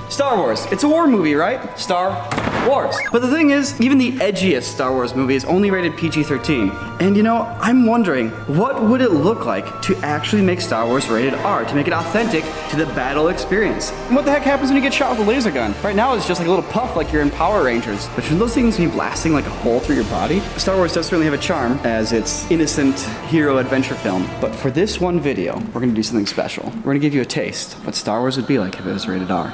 Star Wars. It's a war movie, right? Star Wars. But the thing is, even the edgiest Star Wars movie is only rated PG-13. And you know, I'm wondering, what would it look like to actually make Star Wars rated R, to make it authentic to the battle experience? And what the heck happens when you get shot with a laser gun? Right now it's just like a little puff like you're in Power Rangers. But should those things be blasting like a hole through your body? Star Wars does certainly have a charm as its innocent hero adventure film. But for this one video, we're gonna do something special. We're gonna give you a taste of what Star Wars would be like if it was rated R.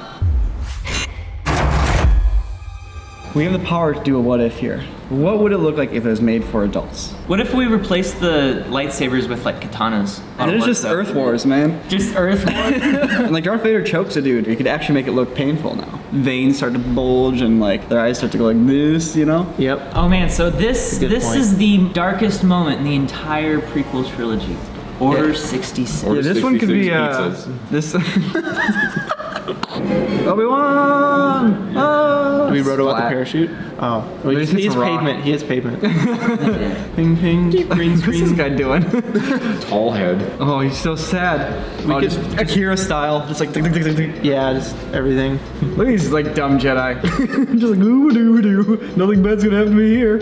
We have the power to do a what if here. What would it look like if it was made for adults? What if we replaced the lightsabers with like katanas? And it's just Earth Wars, man. Just Earth Wars? And like Darth Vader chokes a dude. You could actually make it look painful now. Veins start to bulge and like their eyes start to go like this, you know? Yep. Oh man, so this is the darkest moment in the entire prequel trilogy. Order 66. Yeah, this one could be this Obi-Wan! Oh, we rode about the parachute? Oh. Well, he has pavement. He has pavement. Ping, ping. Green screen. What's this guy doing? Tall head. Oh, he's so sad. We could just Akira style. Just like tick, tick, tick, tick, tick. Yeah, just everything. Look at these like dumb Jedi. Just like ooh-doo-doo. Nothing bad's gonna happen to me here.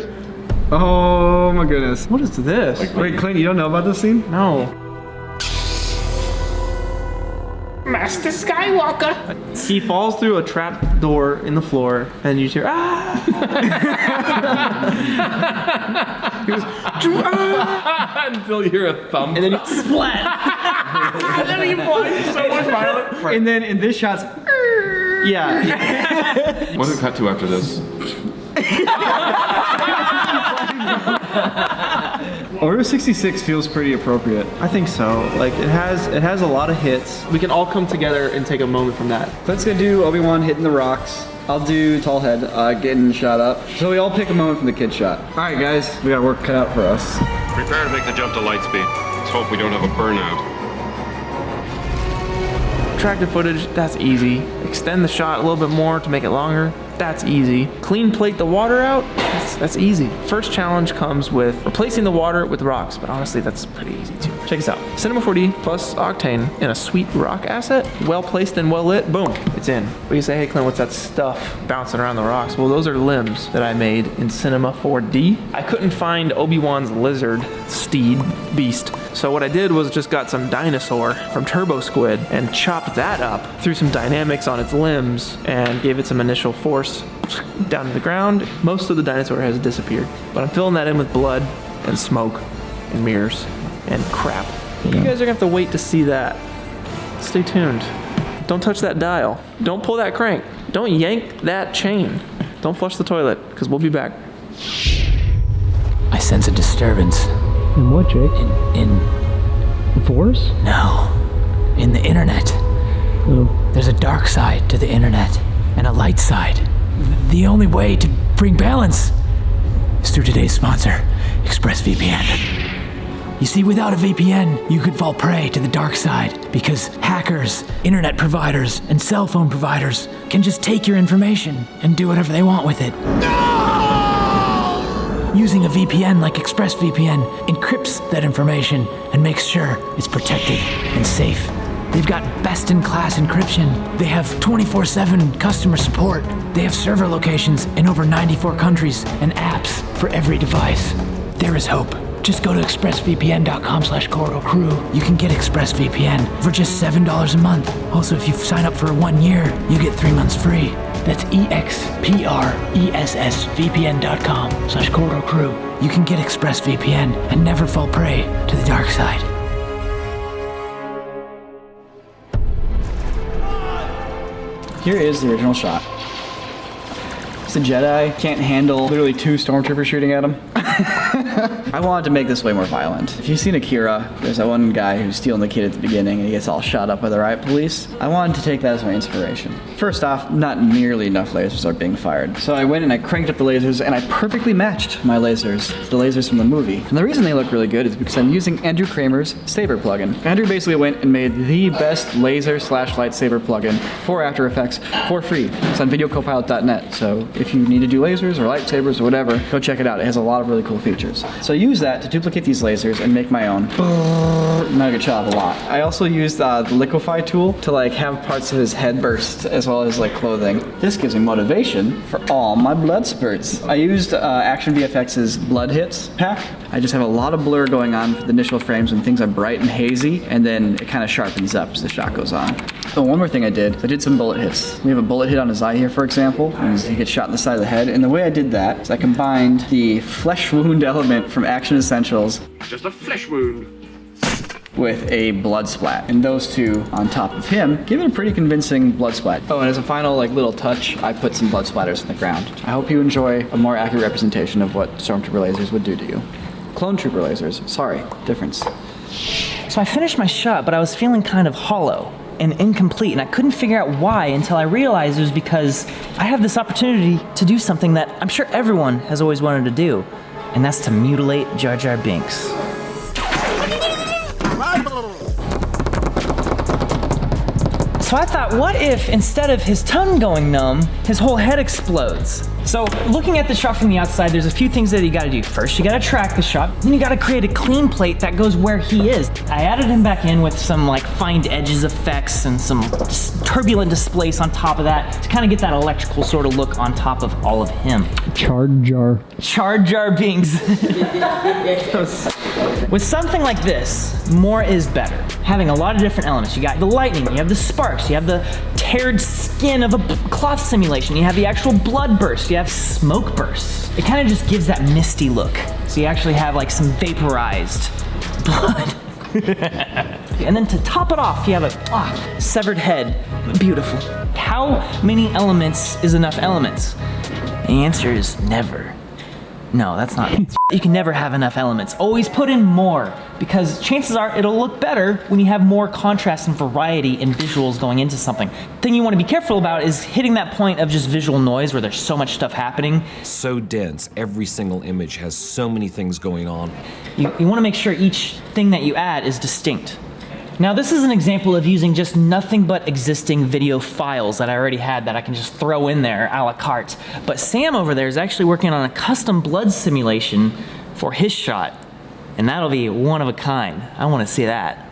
Oh my goodness. What is this? Wait, Clint, you don't know about this scene? No. Master Skywalker! He falls through a trap door in the floor, and you hear, ah! He goes, until you hear a thump. and then splat! And then he flies so much violent. Right. And then in this shot's yeah. What's it cut to after this? Order 66 feels pretty appropriate. I think so. Like it has a lot of hits. We can all come together and take a moment from that. Clint's gonna do Obi-Wan hitting the rocks. I'll do Tall Head getting shot up. So we all pick a moment from the kid shot. All right, guys, we got work cut out for us. Prepare to make the jump to light speed. Let's hope we don't have a burnout. Attractive footage, that's easy. Extend the shot a little bit more to make it longer. That's easy. Clean plate the water out, that's easy. First challenge comes with replacing the water with rocks, but honestly, that's pretty easy too. Check this out. Cinema 4D plus Octane in a sweet rock asset, well placed and well lit, boom, it's in. But you say, hey Clint, what's that stuff bouncing around the rocks? Well, those are limbs that I made in Cinema 4D. I couldn't find Obi-Wan's lizard, steed, beast. So what I did was just got some dinosaur from Turbo Squid and chopped that up, threw some dynamics on its limbs, and gave it some initial force down to the ground. Most of the dinosaur has disappeared, but I'm filling that in with blood and smoke and mirrors and crap. You guys are gonna have to wait to see that. Stay tuned. Don't touch that dial. Don't pull that crank. Don't yank that chain. Don't flush the toilet, because we'll be back. I sense a disturbance. In what, Jake? In The Force? No. In the internet. Oh. There's a dark side to the internet and a light side. The only way to bring balance is through today's sponsor, ExpressVPN. You see, without a VPN, you could fall prey to the dark side because hackers, internet providers, and cell phone providers can just take your information and do whatever they want with it. Using a VPN like ExpressVPN encrypts that information and makes sure it's protected and safe. They've got best-in-class encryption. They have 24/7 customer support. They have server locations in over 94 countries and apps for every device. There is hope. Just go to expressvpn.com/CorridorCrew. You can get ExpressVPN for just $7 a month. Also, if you sign up for 1 year, you get 3 months free. That's expressvpn.com/CorridorCrew. You can get ExpressVPN and never fall prey to the dark side. Here is the original shot. The Jedi can't handle literally 2 stormtroopers shooting at him. I wanted to make this way more violent. If you've seen Akira, there's that one guy who's stealing the kid at the beginning and he gets all shot up by the riot police. I wanted to take that as my inspiration. First off, not nearly enough lasers are being fired. So I went and I cranked up the lasers and I perfectly matched my lasers to the lasers from the movie. And the reason they look really good is because I'm using Andrew Kramer's Saber plugin. Andrew basically went and made the best laser/lightsaber plugin for After Effects for free. It's on videocopilot.net. So if you need to do lasers or lightsabers or whatever, go check it out. It has a lot of really cool features. So I use that to duplicate these lasers and make my own. Not a good shot of a lot. I also used the liquefy tool to like have parts of his head burst as well as like clothing. This gives me motivation for all my blood spurts. I used Action VFX's Blood Hits pack. I just have a lot of blur going on for the initial frames when things are bright and hazy, and then it kind of sharpens up as the shot goes on. Oh, one more thing I did some bullet hits. We have a bullet hit on his eye here, for example, and he gets shot in the side of the head. And the way I did that is I combined the flesh wound element from Action Essentials Just a flesh wound. with a blood splat. And those two on top of him give it a pretty convincing blood splat. Oh, and as a final like little touch, I put some blood splatters on the ground. I hope you enjoy a more accurate representation of what Stormtrooper lasers would do to you. Clone Trooper lasers, sorry, difference. So I finished my shot, but I was feeling kind of hollow and incomplete, and I couldn't figure out why until I realized it was because I have this opportunity to do something that I'm sure everyone has always wanted to do, and that's to mutilate Jar Jar Binks. So I thought, what if instead of his tongue going numb, his whole head explodes? So looking at the shot from the outside, there's a few things that you gotta do. First, you gotta track the shot, then you gotta create a clean plate that goes where he is. I added him back in with some like find edges effects and some turbulent displace on top of that to kind of get that electrical sort of look on top of all of him. Charred Jar. Charred Jar Binks. With something like this, more is better. Having a lot of different elements. You got the lightning, you have the sparks, you have the teared skin of a cloth simulation, you have the actual blood burst, you have smoke bursts. It kind of just gives that misty look. So you actually have like some vaporized blood. And then to top it off, you have a severed head. Beautiful. How many elements is enough elements? The answer is never. No, that's not. You can never have enough elements. Always put in more, because chances are it'll look better when you have more contrast and variety in visuals going into something. The thing you want to be careful about is hitting that point of just visual noise where there's so much stuff happening. So dense, every single image has so many things going on. You want to make sure each thing that you add is distinct. Now this is an example of using just nothing but existing video files that I already had that I can just throw in there a la carte. But Sam over there is actually working on a custom blood simulation for his shot, and that'll be one of a kind. I want to see that.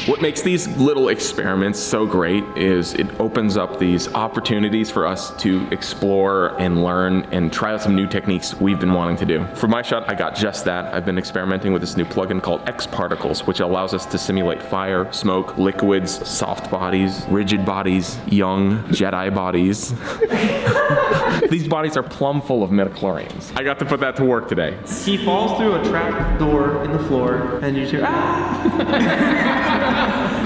What makes these little experiments so great is it opens up these opportunities for us to explore and learn and try out some new techniques we've been wanting to do. For my shot, I got just that. I've been experimenting with this new plugin called X Particles, which allows us to simulate fire, smoke, liquids, soft bodies, rigid bodies, young Jedi bodies. These bodies are plumb full of midichlorians. I got to put that to work today. He falls through a trap door in the floor, and you hear, ah!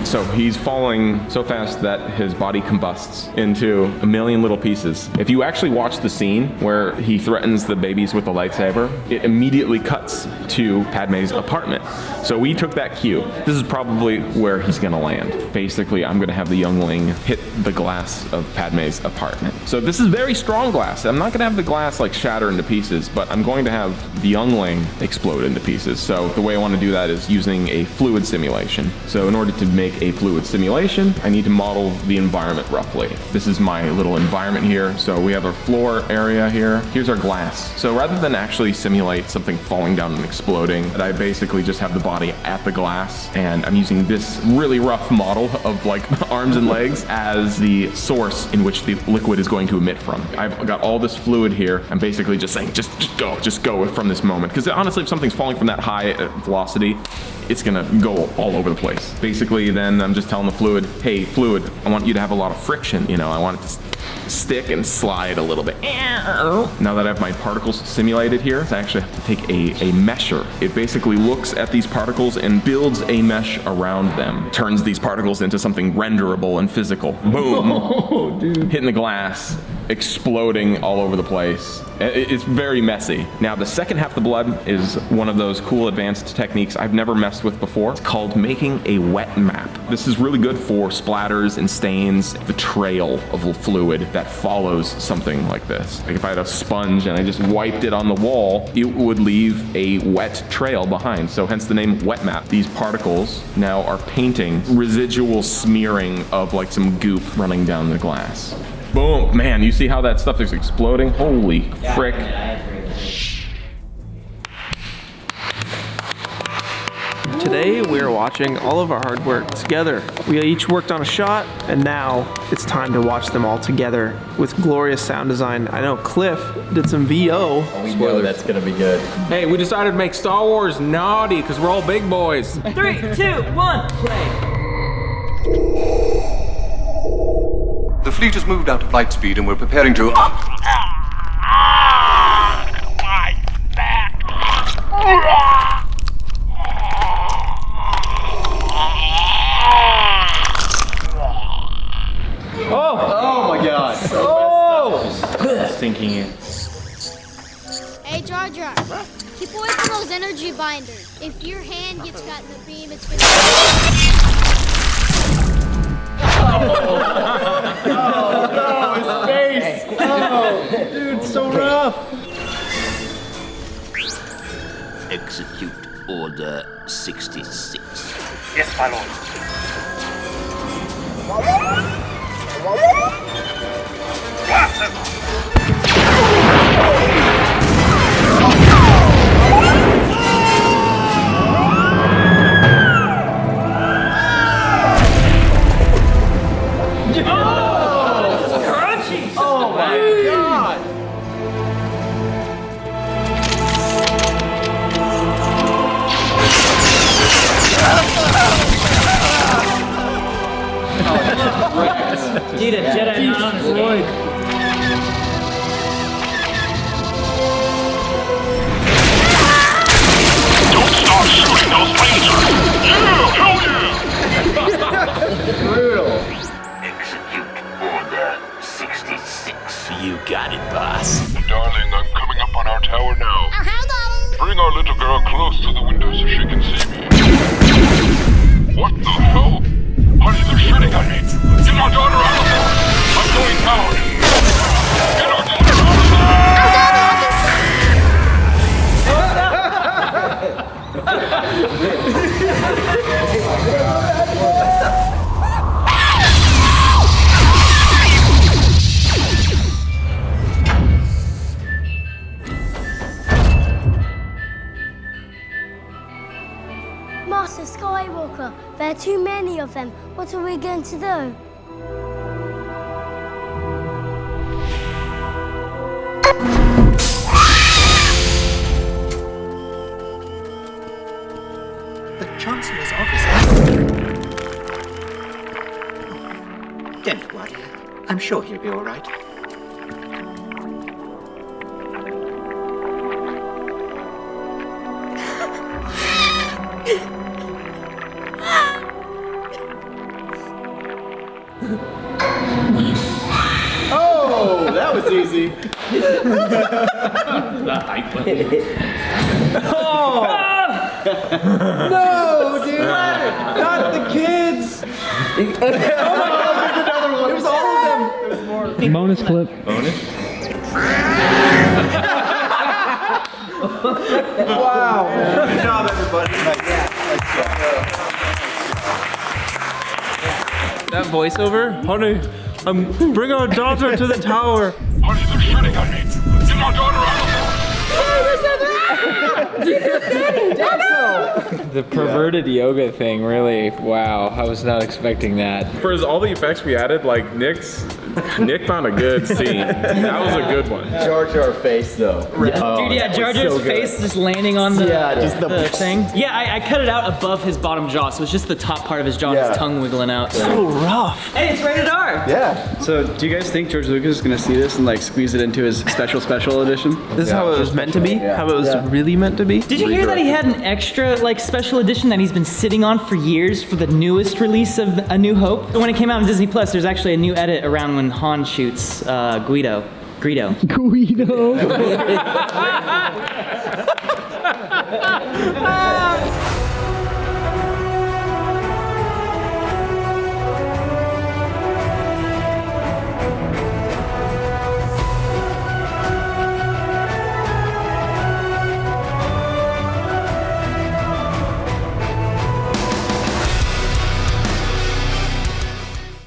So he's falling so fast that his body combusts into a million little pieces. If you actually watch the scene where he threatens the babies with the lightsaber, it immediately cuts to Padme's apartment. So we took that cue. This is probably where he's gonna land. Basically, I'm gonna have the youngling hit the glass of Padme's apartment. So this is very strong glass. I'm not gonna have the glass like shatter into pieces, but I'm going to have the youngling explode into pieces. So the way I wanna do that is using a fluid simulation. So in order to make a fluid simulation, I need to model the environment roughly. This is my little environment here. So we have our floor area here. Here's our glass. So rather than actually simulate something falling down and exploding, I basically just have the body at the glass, and I'm using this really rough model of like arms and legs as the source in which the liquid is going to emit from. I've got all this fluid here. I'm basically just saying, just go from this moment. Because honestly, if something's falling from that high velocity, it's gonna go all over the place. Basically, then I'm just telling the fluid, hey, fluid, I want you to have a lot of friction. You know, I want it to stick and slide a little bit. Now that I have my particles simulated here, I actually have to take a mesher. It basically looks at these particles and builds a mesh around them. Turns these particles into something renderable and physical. Boom. Oh, dude. Hitting the glass, exploding all over the place. It's very messy. Now the second half of the blood is one of those cool advanced techniques I've never messed with before. It's called making a wet map. This is really good for splatters and stains, the trail of fluid that follows something like this. Like if I had a sponge and I just wiped it on the wall, it would leave a wet trail behind. So hence the name wet map. These particles now are painting residual smearing of like some goop running down the glass. Boom, man, you see how that stuff is exploding? Holy frick. Today we're watching all of our hard work together. We each worked on a shot, and now it's time to watch them all together with glorious sound design. I know Cliff did some VO. We know that's gonna be good. Hey, we decided to make Star Wars naughty because we're all big boys. 3, 2, 1, play. The fleet has moved out of light speed and we're preparing to... Oh my god. Sinking in. Hey, Jar Jar, keep away from those energy binders. If your hand gets caught in the beam, it's gonna... His face. Oh, dude, so rough. Execute Order 66. Yes, my lord. Dude, a Jedi not on his game. Don't stop shooting those lasers! Yeah! Hell yeah! Brutal. Execute Order 66. You got it, boss. Darling, I'm coming up on our tower now. How, Donald? Bring our little girl close to the window so she can see me. What the hell? Honey, they're shooting at me. Get our daughter out of there! I'm going down! Get our daughter out of Master Skywalker, there are too many of them. What are we going to do? The Chancellor's office. Don't worry. I'm sure he'll be all right. Oh, that was easy. No, dude. Not the kids. Oh my god, there's another one. It was all of them. There's more. Bonus clip. Wow. Good job, everybody. That voiceover? Honey, bring our daughter to the tower. Honey, they're shooting at me. Get our daughter out of The perverted yoga thing, really, wow, I was not expecting that. For all the effects we added, like Nick found a good scene. That was a good one. Jar Jar face though. Dude, yeah, Jar Jar's face just landing on the, just the thing. Yeah, I cut it out above his bottom jaw, so it's just the top part of his jaw and his tongue wiggling out. So rough. Hey, it's rated R! Yeah. So, do you guys think George Lucas is gonna see this and like squeeze it into his special edition? This is how it was meant to be? How it was really meant to be? Did you hear that he had an extra like special edition that he's been sitting on for years for the newest release of A New Hope? When it came out on Disney Plus, there's actually a new edit around when Han shoots Greedo. Guido.